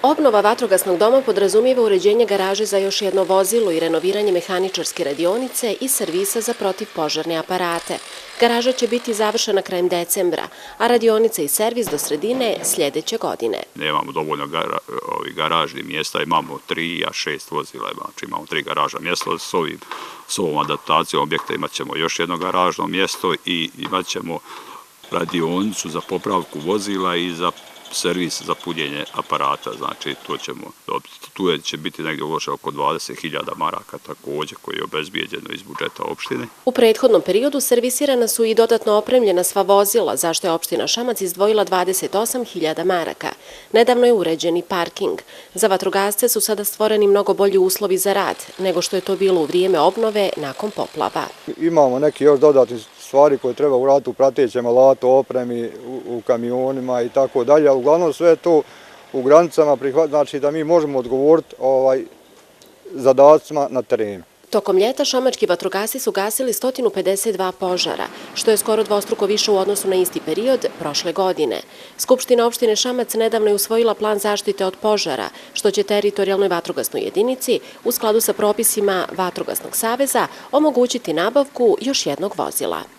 Obnova vatrogasnog doma podrazumijeva uređenje garaže za još jedno vozilo i renoviranje mehaničarske radionice i servisa za protivpožarne aparate. Garaža će biti završena krajem decembra, a radionica i servis do sredine sljedeće godine. Nemamo dovoljno garažnih mjesta, imamo 3, a 6 vozila, znači imamo 3 garažna mjesta. S ovom adaptacijom objekta imat ćemo još jedno garažno mjesto i imat ćemo radionicu za popravku vozila i za servis za punjenje aparata, znači to ćemo dobiti. Tu će biti negdje uloženo oko 20.000 maraka također koji je obezbijeđeno iz budžeta opštine. U prethodnom periodu servisirana su i dodatno opremljena sva vozila, zašto je opština Šamac izdvojila 28.000 maraka. Nedavno je uređen i parking. Za vatrogasce su sada stvoreni mnogo bolji uslovi za rad nego što je to bilo u vrijeme obnove nakon poplava. Imamo neki još dodatni stvari koje treba uraditi u pratećem alatu, opremi, u kamionima i tako dalje, ali uglavnom sve to u granicama znači da mi možemo odgovoriti zadacima na terenu. Tokom ljeta šamački vatrogasci su gasili 152 požara, što je skoro dvostruko više u odnosu na isti period prošle godine. Skupština opštine Šamac nedavno je usvojila plan zaštite od požara, što će teritorijalnoj vatrogasnoj jedinici, u skladu sa propisima Vatrogasnog saveza, omogućiti nabavku još jednog vozila.